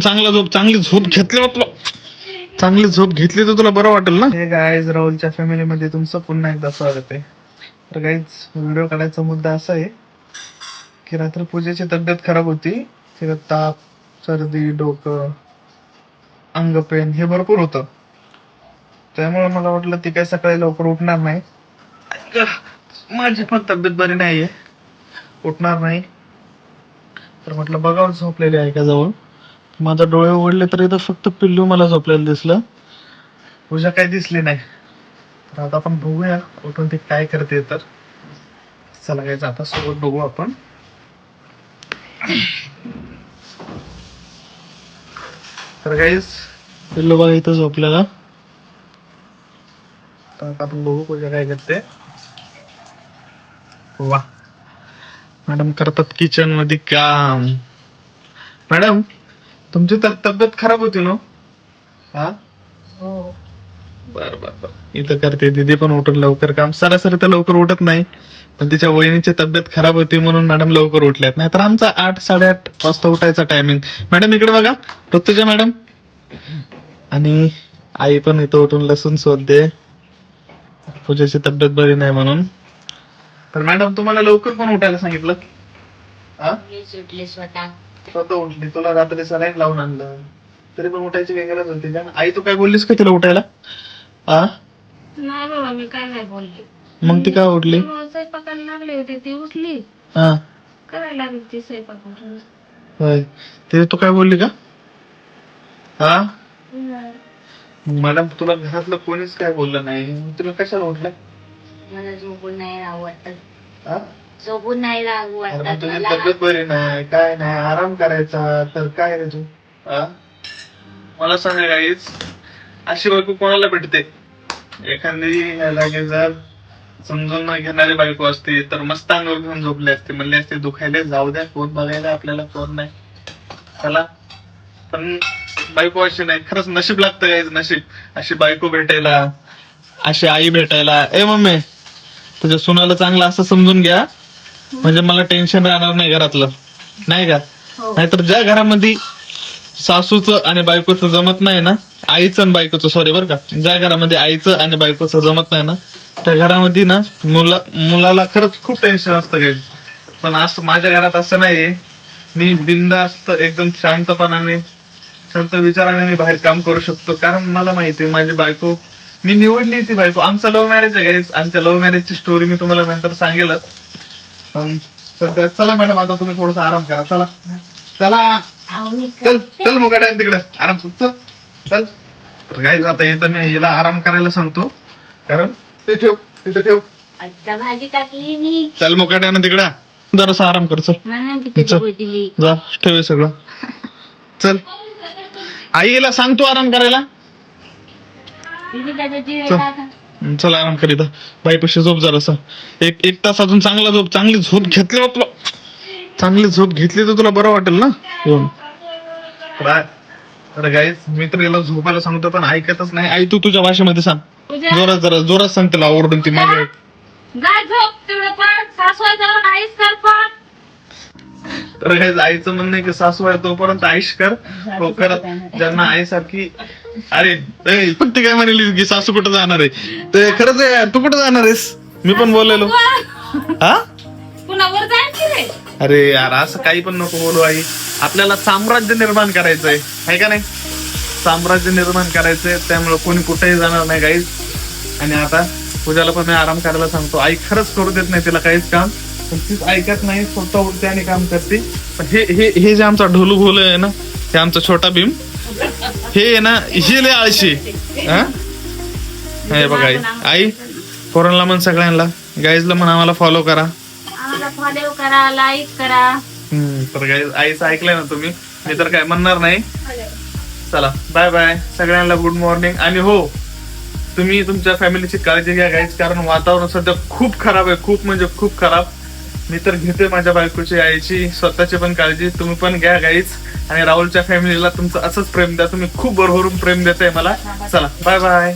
चांगली झोप घेतली तर तुला बरं वाटेल ना. हे गाईज, राहुलच्या फॅमिली मध्ये तुमचं पुन्हा एकदा स्वागत आहे. तर गाईज, व्हिडिओ काढायचा मुद्दा असा आहे की रात्री पूजेची तब्येत खराब होती. तिला ताप, सर्दी, डोकं, अंग पेन हे भरपूर होतं. त्यामुळे मला वाटलं ती काही सकाळी लवकर उठणार नाही. माझी पण तब्येत बरी नाहीये, उठणार नाही. तर म्हटलं बघावं झोपलेली आहे का जवळ. माझा डोळे उघडले तर इथं फक्त पिल्लू मला झोपलेलं दिसलं, पूजा काही दिसली नाही. तर आता आपण बघूया उठून ती काय करते. तर चला काय, आता सोबत बघू आपण. तर गाईस, पिल्लू बघा इथं झोपलेला. तर आता आपण बघू पूजा काय करते. वा, मॅडम करतात किचन मध्ये काम. मॅडम, तुमची तर तब्येत खराब होती ना. हा, बर बर बर. इथं करते दीदी पण उठून लवकर काम. सरासरी तर लवकर उठत नाही, पण तिच्या वहिनीची तब्येत खराब होती म्हणून मॅडम लवकर उठल्यात. नाही तर आमचा 8-8:30 वाजता उठायचा टायमिंग. मॅडम इकडे बघा, ऋतुजा मॅडम. आणि आई पण इथं उठून लसूण शोधते, पूजेची तब्येत बरी नाही म्हणून. तर मॅडम, तुम्हाला लवकर पण उठायला सांगितलं. स्वतः उठली, तुला रात्री सलाईन लावून आणलं तरी पण उठायची काय गरज होती का? आई तू काय बोललीस का तिला उठायला? नाही बाबा, मी काय नाही बोलली. मग ती काय उठली? स्वयंपाकाला लागले होते, ती उठली. हा, करायला लागली ती स्वयंपाक. होय. ते तू काय बोलली का? हा, मॅडम तुला घरातलं कोणीच काय बोललं नाही, तुला कशाला उठलं? मला झोपून नाही राहू वाटत. हा? झोपून नाही राहू अरे मग वाटत तुझी मला. तब्येत बरी नाही, काय नाही, आराम करायचा. तर काय रे तू? मला सांगा गाईस, अशी बायको कोणाला भेटते? एखादी लागे जर समजून न घेणारी बायको असते तर मस्त अंगावर घेऊन झोपले असते, म्हणले असते दुखायला जाऊ द्या, कोण बघायला आपल्याला, कोण नाही. चला, पण बायको अशी नाही. खरंच नशीब लागतं गाईज, नशीब अशी बायको भेटायला, अशी आई भेटायला. ए मम्मी, तुझ्या सुनाला चांगलं असं समजून घ्या, म्हणजे मला टेन्शन राहणार नाही घरातलं, नाही का? नाहीतर ज्या घरामध्ये सासूचं आणि बायकोचं जमत नाही ना, आईचं आणि बायकोचं, सॉरी बरं का, ज्या घरामध्ये आईचं आणि बायकोचं जमत नाही ना, त्या घरामध्ये ना मुलाला खरंच खूप टेन्शन असतं काही. पण असं माझ्या घरात असं नाहीये. मी बिनधास्त एकदम शांतपणाने, शांत विचाराने मी बाहेर काम करू शकतो, कारण मला माहिती आहे माझी बायको, मी निवडली ती बायको. आमचं लव्ह मॅरेज आहे गाईस. आमच्या लव्ह मॅरेजची स्टोरी मी तुम्हाला नंतर सांगेलच. चला मॅडम, आता तुम्ही थोडासा आराम करा. चला चला, चल चल मुगाड्या तिकडे आराम कर, चल चल. तर गाईस, आता इथं मी हिला आराम करायला सांगतो, कारण ते ठेव, तिथे ठेव. आता भाजी टाकली मी. चल मुगाड्यानं तिकडे जरासा आराम कर. चल दिली. जा, ठेव हे सगळं. चल, आईला सांगतो आराम करायला. चल आराम कर इथं, बाईपाशी झोप जरासा. एक तास अजून चांगला झोप. चांगली झोप घेतली तर तुला बरं वाटेल ना येऊन. तर गाईस, मी तर याला झोपायला सांगतो पण ऐकतच नाही. आई तू तुझ्या भाषेमध्ये सांग, जोरात सांग त्याला, ओरडून ती माझ्या. तर गाईस, आईचं म्हणणं आहे की सासू आहे तोपर्यंत आईश कर, ज्यांना आईसारखी. अरे पण ते काय म्हणेल की सासू कुठं जाणार आहे? ते खरंच आहे, तू कुठं जाणार आहेस? मी पण बोललेलो. हा, अरे यार, असं काही पण नको बोलू आई. आपल्याला साम्राज्य निर्माण करायचंय, आहे का नाही? साम्राज्य निर्माण करायचंय, त्यामुळे कोणी कुठेही जाणार नाही गाईज. आणि आता पूजाला पण मी आराम करायला सांगतो. आई खरंच करू देत नाही तिला काहीच काम, पण तीच ऐकत नाही, स्वतः उठते आणि काम करते. पण हे जे आमचा ढोलू भोल आहे ना, हे आमचा छोटा भीम, हे आहे ना, हे लय आळशी. हे बघा आई, पोरांना म्हण, सगळ्यांना गाईजला म्हण आम्हाला फॉलो करा, फॉलो करा, लाईक करा. तर गाईज, आईचं ऐकलंय ना तुम्ही, मी तर काय म्हणणार नाही. चला बाय बाय सगळ्यांना, गुड मॉर्निंग. आणि हो, तुम्ही तुमच्या फॅमिलीची काळजी घ्या गाईज, कारण वातावरण सध्या खूप खराब आहे, खूप म्हणजे खूप खराब. मी तर घेते माझ्या बायकोची, आईची, स्वतःची पण काळजी. तुम्ही पण घ्या गाईज. आणि राहुलच्या फॅमिलीला तुमचं असंच प्रेम द्या, तुम्ही खूप भरभरून प्रेम देताय मला. चला बाय बाय.